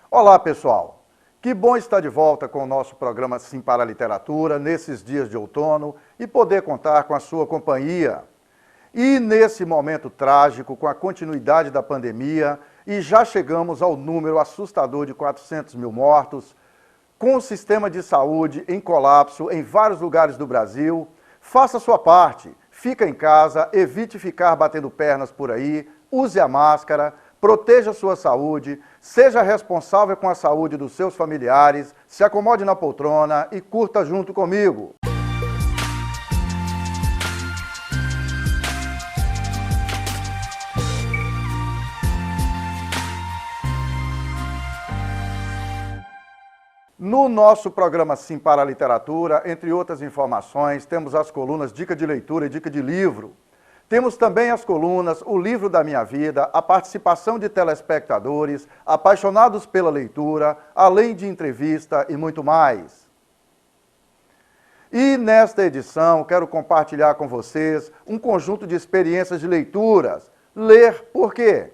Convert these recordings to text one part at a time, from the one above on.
Olá, pessoal! Que bom estar de volta com o nosso programa Sim para a Literatura nesses dias de outono e poder contar com a sua companhia. E nesse momento trágico, com a continuidade da pandemia, e já chegamos ao número assustador de 400 mil mortos, com o sistema de saúde em colapso em vários lugares do Brasil, faça a sua parte, fica em casa, evite ficar batendo pernas por aí, use a máscara, proteja a sua saúde, seja responsável com a saúde dos seus familiares, se acomode na poltrona e curta junto comigo. No nosso programa Sim para a Literatura, entre outras informações, temos as colunas Dica de Leitura e Dica de Livro. Temos também as colunas O Livro da Minha Vida, a participação de telespectadores, apaixonados pela leitura, além de entrevista e muito mais. E nesta edição, quero compartilhar com vocês um conjunto de experiências de leituras. Ler por quê?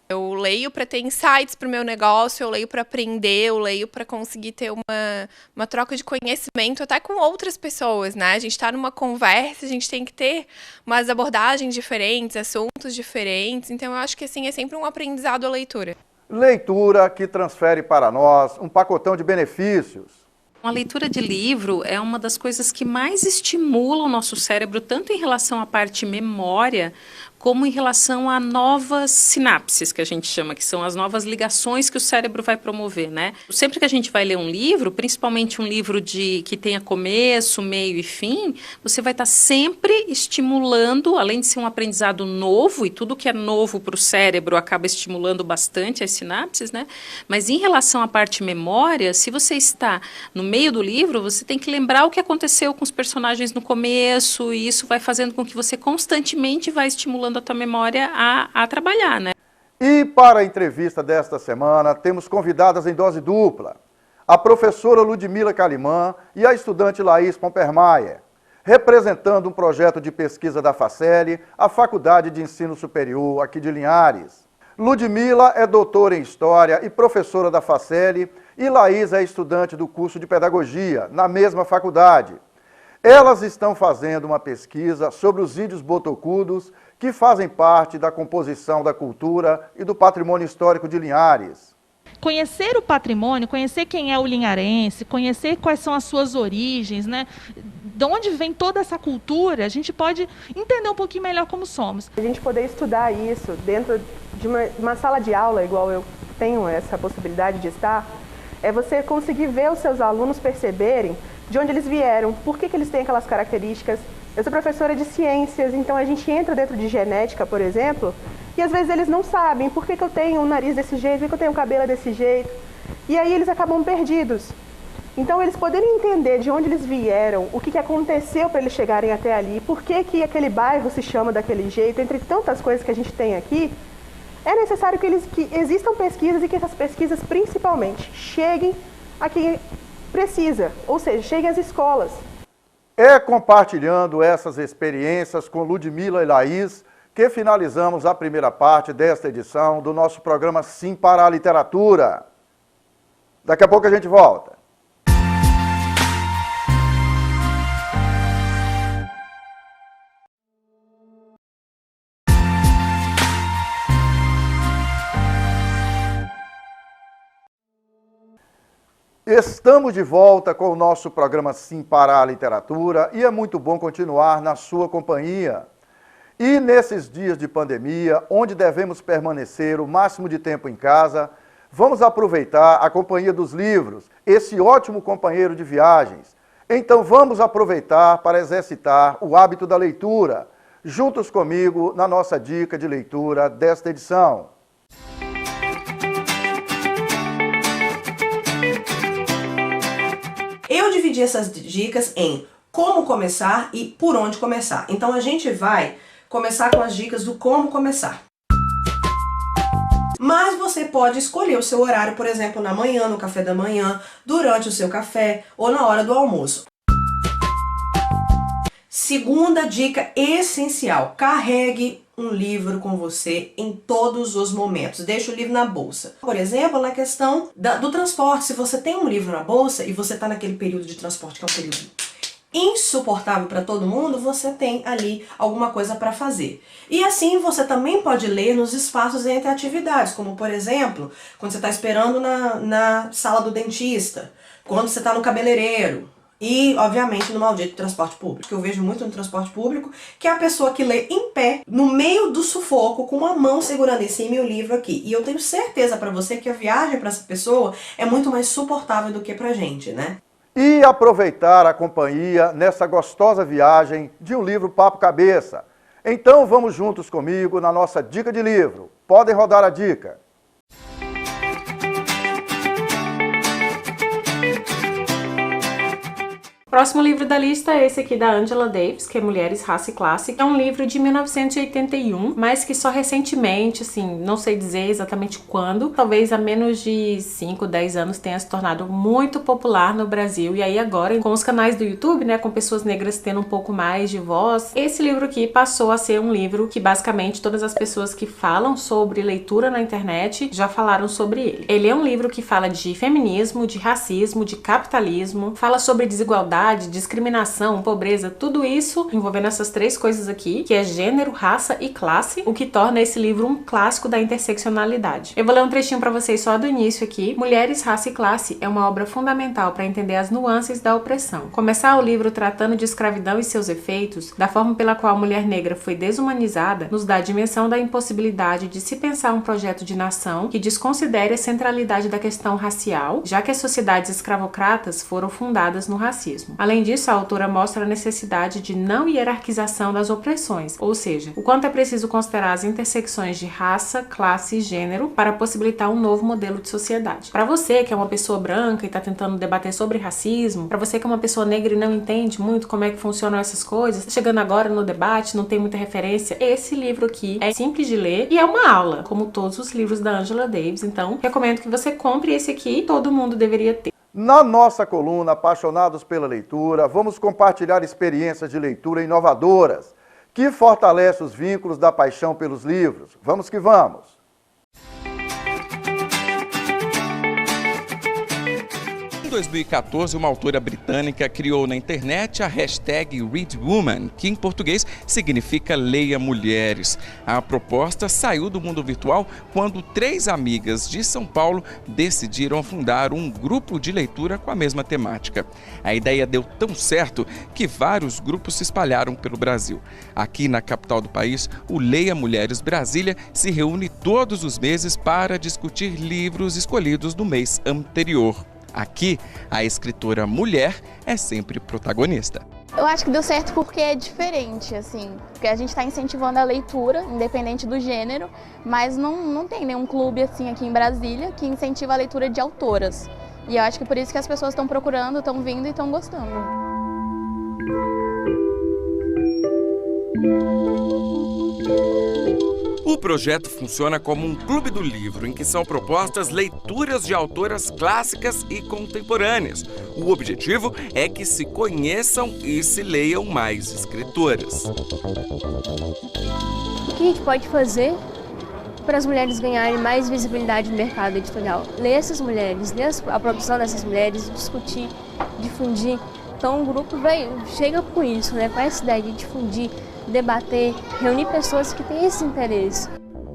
Eu leio para ter insights para o meu negócio, eu leio para aprender, eu leio para conseguir ter uma troca de conhecimento até com outras pessoas, né? A gente está numa conversa, a gente tem que ter umas abordagens diferentes, assuntos diferentes. Então, eu acho que assim, é sempre um aprendizado a leitura. Leitura que transfere para nós um pacotão de benefícios. A leitura de livro é uma das coisas que mais estimula o nosso cérebro, tanto em relação à parte memória, como em relação a novas sinapses, que a gente chama, que são as novas ligações que o cérebro vai promover, né? Sempre que a gente vai ler um livro, principalmente um livro que tenha começo, meio e fim, você vai estar sempre estimulando, além de ser um aprendizado novo, e tudo que é novo para o cérebro acaba estimulando bastante as sinapses, né? Mas em relação à parte memória, se você está no meio do livro, você tem que lembrar o que aconteceu com os personagens no começo, e isso vai fazendo com que você constantemente vá estimulando a tua memória a trabalhar, né? E para a entrevista desta semana, temos convidadas em dose dupla, a professora Ludmila Calimã e a estudante Laís Pompermayer, representando um projeto de pesquisa da Faceli, a Faculdade de Ensino Superior aqui de Linhares. Ludmila é doutora em História e professora da Faceli, e Laís é estudante do curso de Pedagogia, na mesma faculdade. Elas estão fazendo uma pesquisa sobre os índios botocudos que fazem parte da composição da cultura e do patrimônio histórico de Linhares. Conhecer o patrimônio, conhecer quem é o linharense, conhecer quais são as suas origens, né? De onde vem toda essa cultura, a gente pode entender um pouquinho melhor como somos. A gente poder estudar isso dentro de uma sala de aula, igual eu tenho essa possibilidade de estar, é você conseguir ver os seus alunos perceberem de onde eles vieram, por que eles têm aquelas características. Eu sou professora de ciências, então a gente entra dentro de genética, por exemplo, e às vezes eles não sabem por que eu tenho o nariz desse jeito, por que eu tenho o cabelo desse jeito, e aí eles acabam perdidos. Então eles poderem entender de onde eles vieram, o que aconteceu para eles chegarem até ali, por que aquele bairro se chama daquele jeito, entre tantas coisas que a gente tem aqui, é necessário que existam pesquisas e que essas pesquisas, principalmente, cheguem a quem precisa, ou seja, cheguem às escolas. É compartilhando essas experiências com Ludmila e Laís que finalizamos a primeira parte desta edição do nosso programa Sim para a Literatura. Daqui a pouco a gente volta. Estamos de volta com o nosso programa Sim para a Literatura e é muito bom continuar na sua companhia. E nesses dias de pandemia, onde devemos permanecer o máximo de tempo em casa, vamos aproveitar a companhia dos livros, esse ótimo companheiro de viagens. Então vamos aproveitar para exercitar o hábito da leitura, juntos comigo na nossa dica de leitura desta edição. Eu dividi essas dicas em como começar e por onde começar. Então a gente vai começar com as dicas do como começar. Mas você pode escolher o seu horário, por exemplo, na manhã, no café da manhã, durante o seu café ou na hora do almoço. Segunda dica essencial, carregue um livro com você em todos os momentos. Deixa o livro na bolsa. Por exemplo, na questão do transporte. Se você tem um livro na bolsa e você está naquele período de transporte que é um período insuportável para todo mundo, você tem ali alguma coisa para fazer. E assim você também pode ler nos espaços entre atividades, como por exemplo, quando você está esperando na sala do dentista, quando você está no cabeleireiro. E, obviamente, no maldito transporte público, que eu vejo muito no transporte público, que é a pessoa que lê em pé, no meio do sufoco, com uma mão segurando em cima e o livro aqui. E eu tenho certeza pra você que a viagem pra essa pessoa é muito mais suportável do que pra gente, né? E aproveitar a companhia nessa gostosa viagem de um livro Papo Cabeça. Então vamos juntos comigo na nossa dica de livro. Podem rodar a dica. Próximo livro da lista é esse aqui da Angela Davis, que é Mulheres, Raça e Classe. É um livro de 1981, mas que só recentemente, assim, não sei dizer exatamente quando, talvez há menos de 5, 10 anos tenha se tornado muito popular no Brasil. E aí agora, com os canais do YouTube, né, com pessoas negras tendo um pouco mais de voz, esse livro aqui passou a ser um livro que basicamente todas as pessoas que falam sobre leitura na internet já falaram sobre ele. Ele é um livro que fala de feminismo, de racismo, de capitalismo, fala sobre desigualdade, discriminação, pobreza, tudo isso envolvendo essas três coisas aqui, que é gênero, raça e classe, o que torna esse livro um clássico da interseccionalidade. Eu vou ler um trechinho pra vocês só do início aqui. Mulheres, Raça e Classe é uma obra fundamental para entender as nuances da opressão. Começar o livro tratando de escravidão e seus efeitos, da forma pela qual a mulher negra foi desumanizada, nos dá a dimensão da impossibilidade de se pensar um projeto de nação que desconsidere a centralidade da questão racial, já que as sociedades escravocratas foram fundadas no racismo. Além disso, a autora mostra a necessidade de não hierarquização das opressões, ou seja, o quanto é preciso considerar as intersecções de raça, classe e gênero para possibilitar um novo modelo de sociedade. Para você que é uma pessoa branca e está tentando debater sobre racismo, para você que é uma pessoa negra e não entende muito como é que funcionam essas coisas, tá chegando agora no debate, não tem muita referência, esse livro aqui é simples de ler e é uma aula, como todos os livros da Angela Davis, então recomendo que você compre esse aqui, todo mundo deveria ter. Na nossa coluna Apaixonados pela Leitura, vamos compartilhar experiências de leitura inovadoras que fortalecem os vínculos da paixão pelos livros. Vamos que vamos! Em 2014, uma autora britânica criou na internet a hashtag ReadWoman, que em português significa Leia Mulheres. A proposta saiu do mundo virtual quando 3 amigas de São Paulo decidiram fundar um grupo de leitura com a mesma temática. A ideia deu tão certo que vários grupos se espalharam pelo Brasil. Aqui na capital do país, o Leia Mulheres Brasília se reúne todos os meses para discutir livros escolhidos no mês anterior. Aqui, a escritora mulher é sempre protagonista. Eu acho que deu certo porque é diferente, assim, porque a gente está incentivando a leitura, independente do gênero, mas não tem nenhum clube assim aqui em Brasília que incentiva a leitura de autoras. E eu acho que por isso que as pessoas estão procurando, estão vindo e estão gostando. O projeto funciona como um clube do livro, em que são propostas leituras de autoras clássicas e contemporâneas. O objetivo é que se conheçam e se leiam mais escritoras. O que a gente pode fazer para as mulheres ganharem mais visibilidade no mercado editorial? Ler essas mulheres, ler a produção dessas mulheres, discutir, difundir. Então o grupo chega com isso, né? Com essa ideia de difundir, debater, reunir pessoas que têm esse interesse.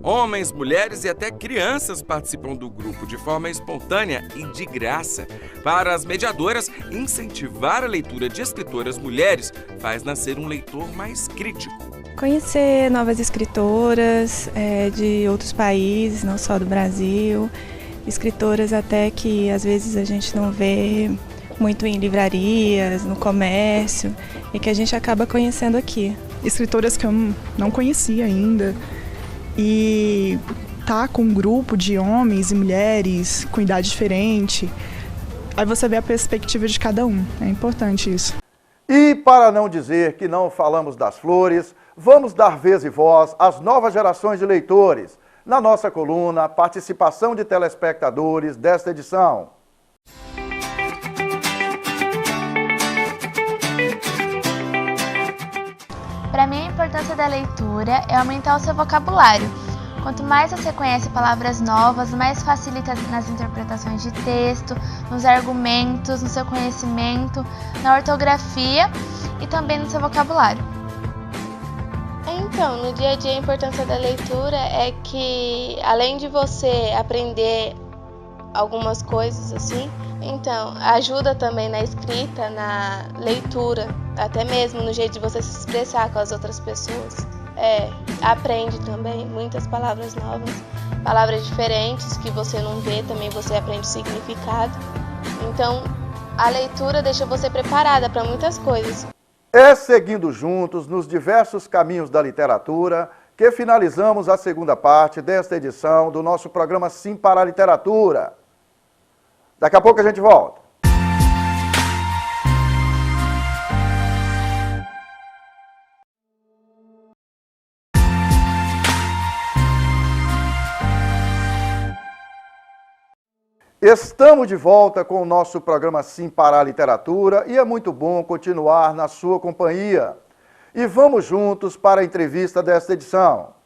Homens, mulheres e até crianças participam do grupo de forma espontânea e de graça. Para as mediadoras, incentivar a leitura de escritoras mulheres faz nascer um leitor mais crítico. Conhecer novas escritoras de outros países, não só do Brasil, escritoras até que às vezes a gente não vê muito em livrarias, no comércio, e que a gente acaba conhecendo aqui. Escritoras que eu não conhecia ainda, e tá com um grupo de homens e mulheres com idade diferente, aí você vê a perspectiva de cada um, é importante isso. E para não dizer que não falamos das flores, vamos dar vez e voz às novas gerações de leitores, na nossa coluna Participação de Telespectadores desta edição. Para mim, a importância da leitura é aumentar o seu vocabulário. Quanto mais você conhece palavras novas, mais facilita nas interpretações de texto, nos argumentos, no seu conhecimento, na ortografia e também no seu vocabulário. Então, no dia a dia a importância da leitura é que, além de você aprender algumas coisas assim, então ajuda também na escrita, na leitura, até mesmo no jeito de você se expressar com as outras pessoas. Aprende também muitas palavras novas, palavras diferentes que você não vê, também você aprende o significado. Então, a leitura deixa você preparada para muitas coisas. É seguindo juntos nos diversos caminhos da literatura que finalizamos a segunda parte desta edição do nosso programa Sim para a Literatura. Daqui a pouco a gente volta. Estamos de volta com o nosso programa Sim para a Literatura e é muito bom continuar na sua companhia. E vamos juntos para a entrevista desta edição.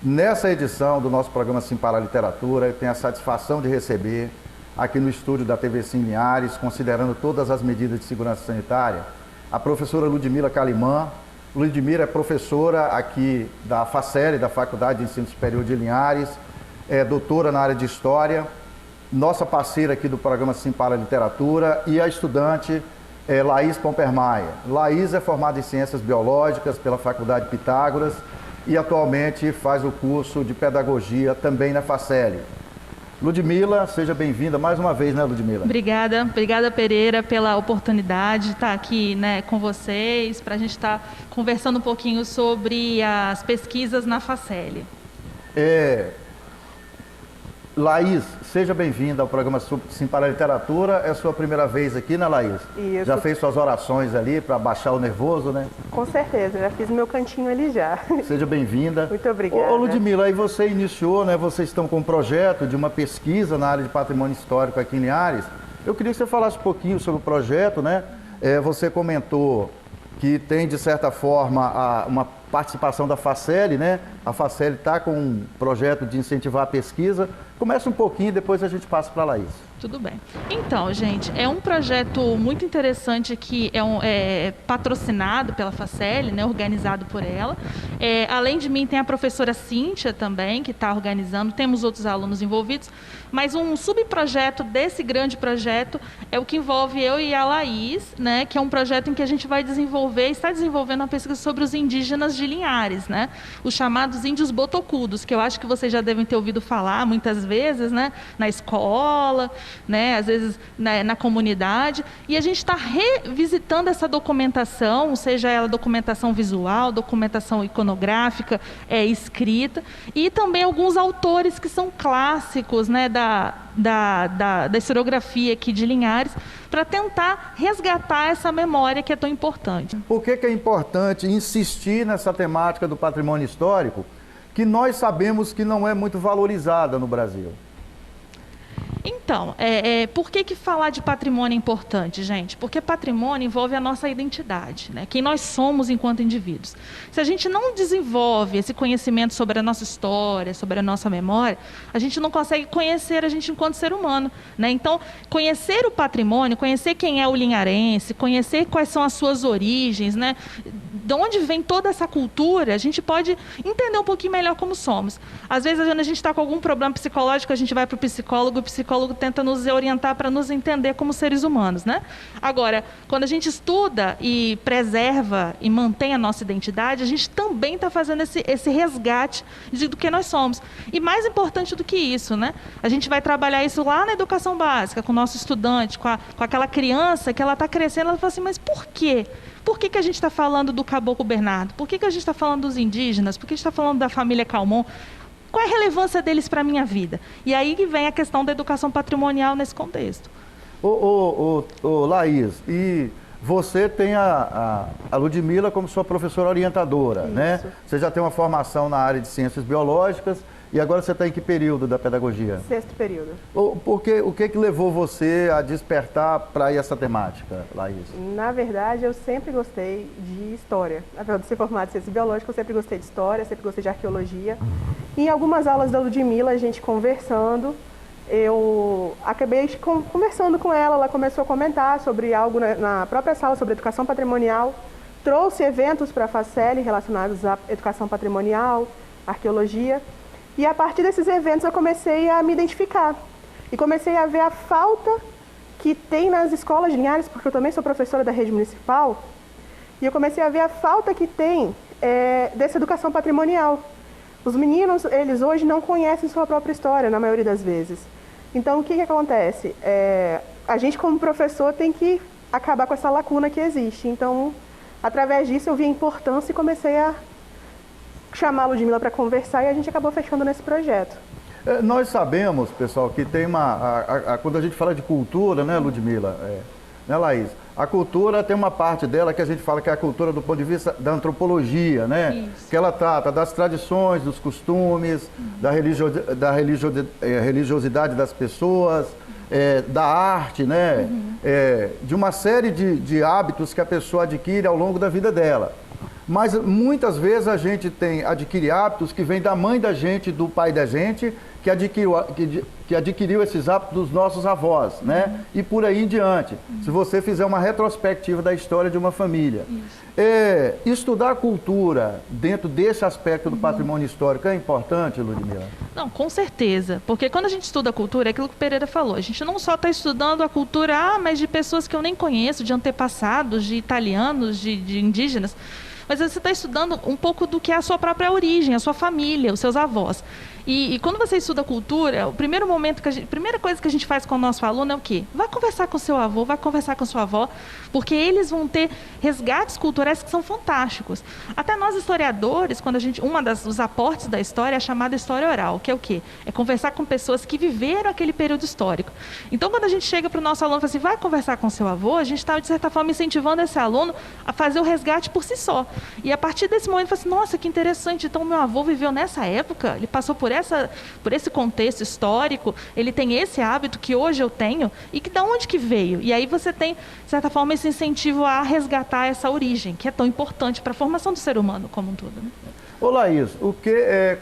Nessa edição do nosso programa Sim para a Literatura, eu tenho a satisfação de receber aqui no estúdio da TV Sim Linhares, considerando todas as medidas de segurança sanitária, a professora Ludmila Calimã. Ludmila é professora aqui da FACEL, da Faculdade de Ensino Superior de Linhares, é doutora na área de História, nossa parceira aqui do programa Sim para a Literatura, e a estudante Laís Pompermaia. Laís é formada em Ciências Biológicas pela Faculdade Pitágoras e atualmente faz o curso de Pedagogia também na FACEL. Ludmila, seja bem-vinda mais uma vez, né, Ludmila? Obrigada Pereira pela oportunidade de estar aqui, né, com vocês, para a gente estar conversando um pouquinho sobre as pesquisas na FACEL. Laís, seja bem-vinda ao programa Sim para a Literatura. É a sua primeira vez aqui, né, Laís? Isso. Já fez suas orações ali para baixar o nervoso, né? Com certeza, já fiz meu cantinho ali já. Seja bem-vinda. Muito obrigada. Ô, Ludmila, aí você iniciou, né? Vocês estão com um projeto de uma pesquisa na área de patrimônio histórico aqui em Linhares. Eu queria que você falasse um pouquinho sobre o projeto, né? Você comentou que tem, de certa forma, uma participação da FACEL, né? A FACEL está com um projeto de incentivar a pesquisa. Começa um pouquinho e depois a gente passa para a Laís. Tudo bem. Então, gente, é um projeto muito interessante que é patrocinado pela FACEL, né, organizado por ela. Além de mim, tem a professora Cíntia também, que está organizando, temos outros alunos envolvidos, mas um subprojeto desse grande projeto é o que envolve eu e a Laís, né, que é um projeto em que a gente vai desenvolver, está desenvolvendo uma pesquisa sobre os indígenas de Linhares, né, os chamados índios botocudos, que eu acho que vocês já devem ter ouvido falar muitas vezes, né, na escola, né, às vezes na comunidade, e a gente está revisitando essa documentação, seja ela documentação visual, documentação iconográfica, escrita, e também alguns autores que são clássicos, né, da historiografia aqui de Linhares, para tentar resgatar essa memória que é tão importante. Por que é importante insistir nessa temática do patrimônio histórico, que nós sabemos que não é muito valorizada no Brasil? Então, por que falar de patrimônio é importante, gente? Porque patrimônio envolve a nossa identidade, né? Quem nós somos enquanto indivíduos. Se a gente não desenvolve esse conhecimento sobre a nossa história, sobre a nossa memória, a gente não consegue conhecer a gente enquanto ser humano, né? Então, conhecer o patrimônio, conhecer quem é o linharense, conhecer quais são as suas origens, né? De onde vem toda essa cultura, a gente pode entender um pouquinho melhor como somos. Às vezes, a gente está com algum problema psicológico, a gente vai para o psicólogo tenta nos orientar para nos entender como seres humanos, né? Agora, quando a gente estuda e preserva e mantém a nossa identidade, a gente também está fazendo esse resgate do que nós somos. E mais importante do que isso, né? A gente vai trabalhar isso lá na educação básica, com o nosso estudante, com aquela criança que ela está crescendo, ela fala assim, mas por quê? Por que a gente está falando do Caboclo Bernardo? Por que a gente está falando dos indígenas? Por que a gente está falando da família Calmon? Qual é a relevância deles para a minha vida? E aí que vem a questão da educação patrimonial nesse contexto. Laís, e você tem a Ludmila como sua professora orientadora, né? Você já tem uma formação na área de ciências biológicas e agora você está em que período da pedagogia? 6º período. O que levou você a despertar para essa temática, Laís? Na verdade, eu sempre gostei de história. Apesar de ser formada em ciências biológicas, eu sempre gostei de história, sempre gostei de arqueologia. E em algumas aulas da Ludmila, a gente conversando, eu acabei conversando com ela começou a comentar sobre algo na própria sala sobre educação patrimonial, trouxe eventos para a Faceli relacionados à educação patrimonial, arqueologia, e a partir desses eventos eu comecei a me identificar e comecei a ver a falta que tem nas escolas de Linhares, porque eu também sou professora da rede municipal, e eu comecei a ver a falta que tem dessa educação patrimonial. Os meninos, eles hoje não conhecem sua própria história, na maioria das vezes. Então, o que acontece? A gente, como professor, tem que acabar com essa lacuna que existe. Então, através disso, eu vi a importância e comecei a chamar a Ludmila para conversar e a gente acabou fechando nesse projeto. Nós sabemos, pessoal, que tem quando a gente fala de cultura, né, Ludmila, né, Laís? A cultura tem uma parte dela que a gente fala que é a cultura do ponto de vista da antropologia, né? Isso. Que ela trata das tradições, dos costumes, da religiosidade das pessoas, da arte, né? De uma série de hábitos que a pessoa adquire ao longo da vida dela. Mas muitas vezes a gente adquire hábitos que vêm da mãe da gente, do pai da gente, que adquiriu esses hábitos dos nossos avós, né? E por aí em diante. Se você fizer uma retrospectiva da história de uma família. Estudar a cultura dentro desse aspecto do patrimônio histórico é importante, Ludmila? Não, com certeza. Porque quando a gente estuda a cultura, é aquilo que o Pereira falou. A gente não só está estudando a cultura, mas de pessoas que eu nem conheço, de antepassados, de italianos, de indígenas. Mas você está estudando um pouco do que é a sua própria origem, a sua família, os seus avós. E quando você estuda cultura, o primeiro momento primeira coisa que a gente faz com o nosso aluno é o quê? Vai conversar com seu avô, vai conversar com sua avó, porque eles vão ter resgates culturais que são fantásticos. Até nós historiadores, quando dos aportes da história é a chamada história oral, que é o quê? É conversar com pessoas que viveram aquele período histórico. Então, quando a gente chega para o nosso aluno e fala assim, vai conversar com seu avô, a gente está, de certa forma, incentivando esse aluno a fazer o resgate por si só. E a partir desse momento, fala assim, nossa, que interessante, então meu avô viveu nessa época, ele passou por esse contexto histórico, ele tem esse hábito que hoje eu tenho, e que da onde que veio? E aí você tem, de certa forma, esse incentivo a resgatar essa origem, que é tão importante para a formação do ser humano como um todo. Né? Ô Laís,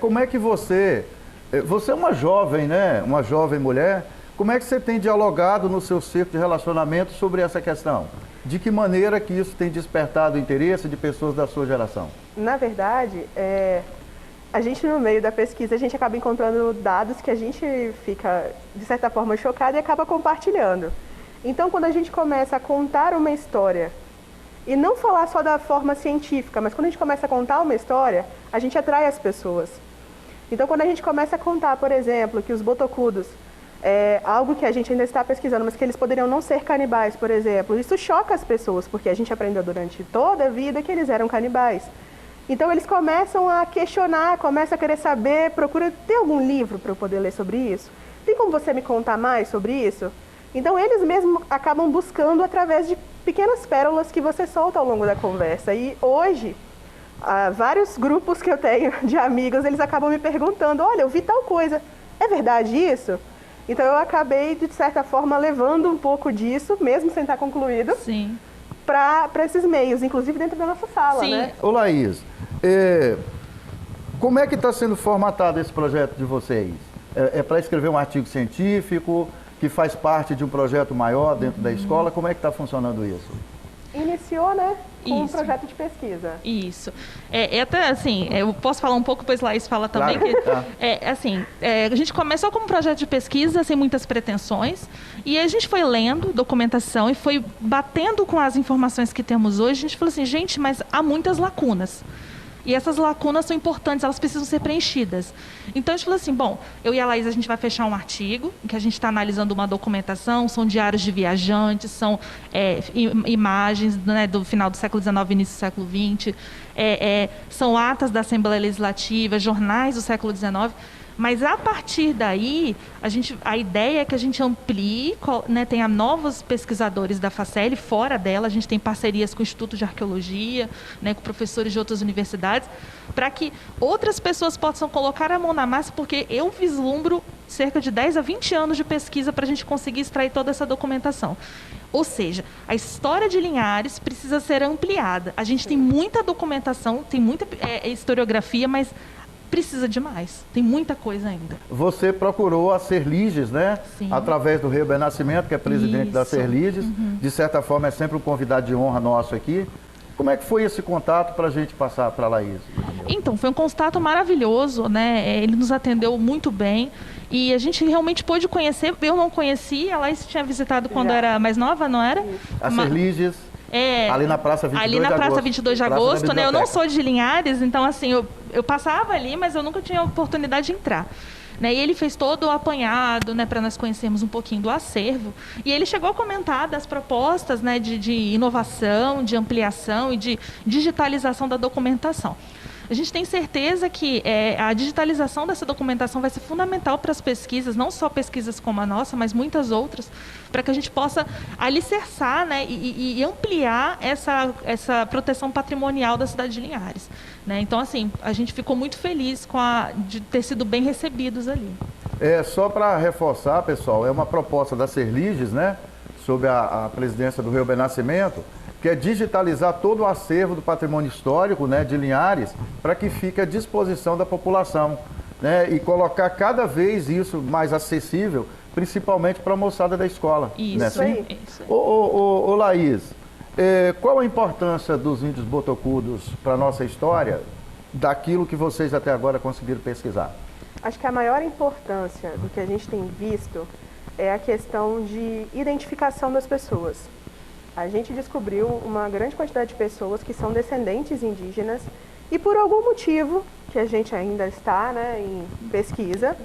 como é que você é uma jovem, né? Uma jovem mulher, como é que você tem dialogado no seu círculo de relacionamento sobre essa questão? De que maneira que isso tem despertado o interesse de pessoas da sua geração? Na verdade, a gente no meio da pesquisa, a gente acaba encontrando dados que a gente fica, de certa forma, chocado e acaba compartilhando. Então, quando a gente começa a contar uma história, e não falar só da forma científica, mas quando a gente começa a contar uma história, a gente atrai as pessoas. Então, quando a gente começa a contar, por exemplo, que os botocudos algo que a gente ainda está pesquisando, mas que eles poderiam não ser canibais, por exemplo. Isso choca as pessoas, porque a gente aprendeu durante toda a vida que eles eram canibais. Então eles começam a questionar, começam a querer saber, procura, tem algum livro para eu poder ler sobre isso? Tem como você me contar mais sobre isso? Então eles mesmos acabam buscando através de pequenas pérolas que você solta ao longo da conversa. E hoje, vários grupos que eu tenho de amigos, eles acabam me perguntando, olha, eu vi tal coisa, é verdade isso? Então eu acabei, de certa forma, levando um pouco disso, mesmo sem estar concluído, para esses meios, inclusive dentro da nossa sala. Né? Ô Laís, como é que está sendo formatado esse projeto de vocês? É para escrever um artigo científico, que faz parte de um projeto maior dentro da escola? Como é que está funcionando isso? Iniciou, né? Com um projeto de pesquisa. Isso. Até assim, eu posso falar um pouco, depois Laís fala também. Claro. A gente começou como um projeto de pesquisa, sem muitas pretensões, e a gente foi lendo documentação e foi batendo com as informações que temos hoje. A gente falou assim, gente, mas há muitas lacunas. E essas lacunas são importantes, elas precisam ser preenchidas. Então, a gente falou assim, bom, eu e a Laís, a gente vai fechar um artigo, em que a gente está analisando uma documentação, são diários de viajantes, são imagens, né, do final do século XIX, início do século XX, são atas da Assembleia Legislativa, jornais do século XIX. Mas a partir daí, a ideia é que a gente amplie, né, tenha novos pesquisadores da Facel, fora dela, a gente tem parcerias com o Instituto de Arqueologia, né, com professores de outras universidades, para que outras pessoas possam colocar a mão na massa, porque eu vislumbro cerca de 10 a 20 anos de pesquisa para a gente conseguir extrair toda essa documentação. Ou seja, a história de Linhares precisa ser ampliada. A gente tem muita documentação, tem muita historiografia, mas precisa de mais. Tem muita coisa ainda. Você procurou a Serliges, né? Sim. Através do Reuben Nascimento, que é presidente da Serliges. De certa forma, é sempre um convidado de honra nosso aqui. Como é que foi esse contato para a gente passar para a Laís? Então, foi um contato maravilhoso, né? Ele nos atendeu muito bem e a gente realmente pôde conhecer. Eu não conhecia, a Laís tinha visitado quando era mais nova, não era? A Serliges, ali na Praça 22 de agosto. Ali na Praça 22 de agosto, né? Eu não sou de Linhares, então assim, eu passava ali, mas eu nunca tinha oportunidade de entrar. Né, e ele fez todo o apanhado, né, para nós conhecermos um pouquinho do acervo. E ele chegou a comentar das propostas, né, de inovação, de ampliação e de digitalização da documentação. A gente tem certeza que a digitalização dessa documentação vai ser fundamental para as pesquisas, não só pesquisas como a nossa, mas muitas outras, para que a gente possa alicerçar, né, e ampliar essa proteção patrimonial da cidade de Linhares. Né? Então, assim, a gente ficou muito feliz de ter sido bem recebidos ali. Só para reforçar, pessoal, é uma proposta da Serliges, né, sob a presidência do Reuben Nascimento, que é digitalizar todo o acervo do patrimônio histórico, né, de Linhares, para que fique à disposição da população, né, e colocar cada vez isso mais acessível, principalmente para a moçada da escola. Isso, né? Isso. Ô Laís, qual a importância dos índios botocudos para a nossa história, daquilo que vocês até agora conseguiram pesquisar? Acho que a maior importância do que a gente tem visto é a questão de identificação das pessoas. A gente descobriu uma grande quantidade de pessoas que são descendentes indígenas e por algum motivo, que a gente ainda está, né, em pesquisa,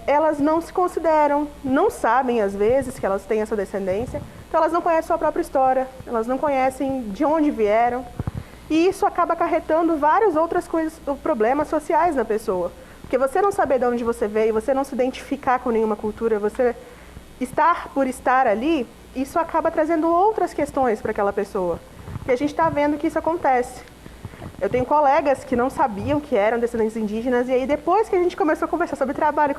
elas não se consideram, não sabem às vezes que elas têm essa descendência, então elas não conhecem sua própria história, elas não conhecem de onde vieram e isso acaba acarretando várias outras coisas, problemas sociais na pessoa. Porque você não saber de onde você veio, você não se identificar com nenhuma cultura, você estar por estar ali, isso acaba trazendo outras questões para aquela pessoa. E a gente está vendo que isso acontece. Eu tenho colegas que não sabiam que eram descendentes indígenas, e aí depois que a gente começou a conversar sobre trabalho,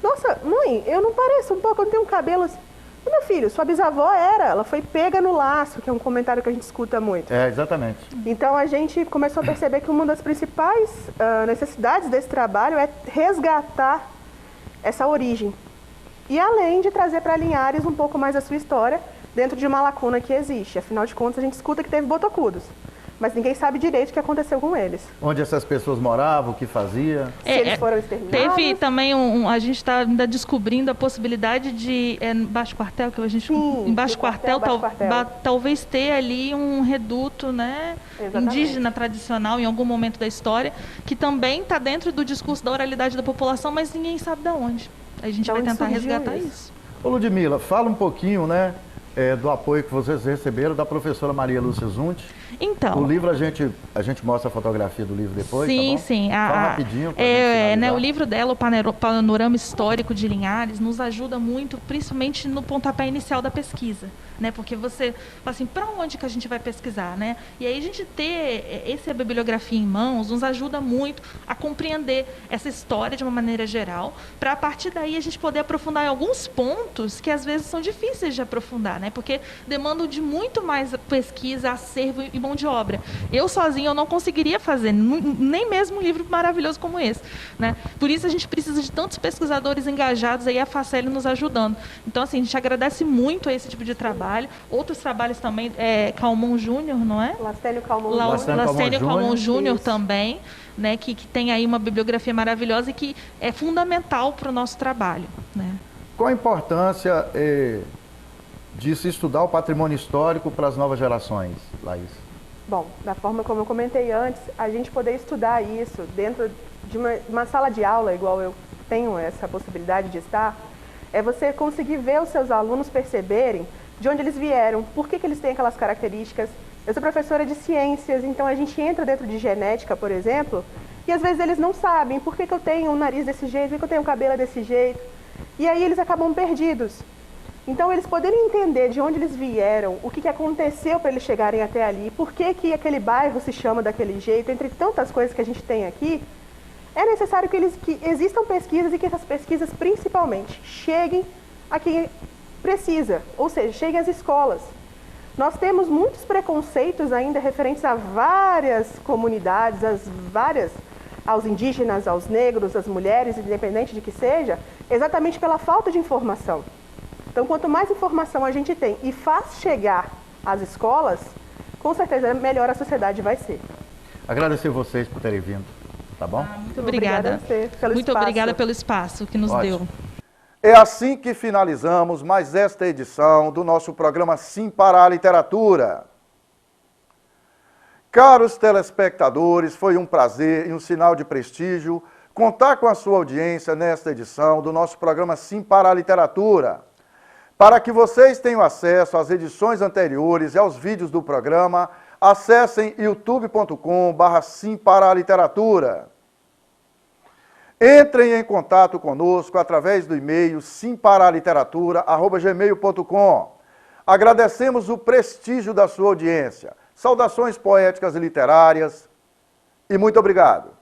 nossa, mãe, eu não pareço um pouco, eu não tenho cabelo. Meu filho, sua bisavó ela foi pega no laço, que é um comentário que a gente escuta muito. Exatamente. Então a gente começou a perceber que uma das principais necessidades desse trabalho é resgatar essa origem. E além de trazer para Linhares um pouco mais a sua história dentro de uma lacuna que existe. Afinal de contas, a gente escuta que teve botocudos, mas ninguém sabe direito o que aconteceu com eles. Onde essas pessoas moravam, o que fazia? Se eles foram exterminados. Teve também a gente está ainda descobrindo a possibilidade de, Baixo Quartel, que a gente... Sim, em Baixo Quartel, Quartel. talvez ter ali um reduto, né, indígena tradicional em algum momento da história, que também está dentro do discurso da oralidade da população, mas ninguém sabe de onde. A gente vai tentar resgatar isso. Ô Ludmila, fala um pouquinho, né, do apoio que vocês receberam da professora Maria Lúcia Zunti. Então, o livro, a gente mostra a fotografia do livro depois, sim, tá bom? Sim. Fala rapidinho pra né, o livro dela, o Panorama Histórico de Linhares, nos ajuda muito, principalmente no pontapé inicial da pesquisa. Né, porque você fala assim, para onde que a gente vai pesquisar? Né? E aí a gente ter essa bibliografia em mãos nos ajuda muito a compreender essa história de uma maneira geral, para a partir daí a gente poder aprofundar em alguns pontos que às vezes são difíceis de aprofundar, né? Porque demandam de muito mais pesquisa, acervo e mão de obra. Eu sozinha eu não conseguiria fazer, nem mesmo um livro maravilhoso como esse. Né? Por isso a gente precisa de tantos pesquisadores engajados, aí a Facel nos ajudando. Então, assim, a gente agradece muito a esse tipo de trabalho. Outros trabalhos também, Calmon Júnior, não é? Lastênio Calmon Júnior também, né, que tem aí uma bibliografia maravilhosa e que é fundamental para o nosso trabalho. Né? Qual a importância de se estudar o patrimônio histórico para as novas gerações, Laís? Bom, da forma como eu comentei antes, a gente poder estudar isso dentro de uma sala de aula, igual eu tenho essa possibilidade de estar, é você conseguir ver os seus alunos perceberem de onde eles vieram, por que eles têm aquelas características. Eu sou professora de ciências, então a gente entra dentro de genética, por exemplo, E às vezes eles não sabem por que eu tenho o nariz desse jeito, por que eu tenho o cabelo desse jeito. E aí eles acabam perdidos. Então eles poderem entender de onde eles vieram, o que aconteceu para eles chegarem até ali, por que aquele bairro se chama daquele jeito, entre tantas coisas que a gente tem aqui, é necessário que existam pesquisas e que essas pesquisas principalmente cheguem a quem precisa, ou seja, cheguem às escolas. Nós temos muitos preconceitos ainda referentes a várias comunidades, aos indígenas, aos negros, às mulheres, independente de que seja, exatamente pela falta de informação. Então, quanto mais informação a gente tem e faz chegar às escolas, com certeza melhor a sociedade vai ser. Agradecer vocês por terem vindo, tá bom? Muito obrigada. Muito obrigada pelo espaço que nos deu. É assim que finalizamos mais esta edição do nosso programa Sim para a Literatura. Caros telespectadores, foi um prazer e um sinal de prestígio contar com a sua audiência nesta edição do nosso programa Sim para a Literatura. Para que vocês tenham acesso às edições anteriores e aos vídeos do programa, acessem youtube.com/Sim para a Literatura. Entrem em contato conosco através do e-mail simparaliteratura@gmail.com. Agradecemos o prestígio da sua audiência. Saudações poéticas e literárias e muito obrigado.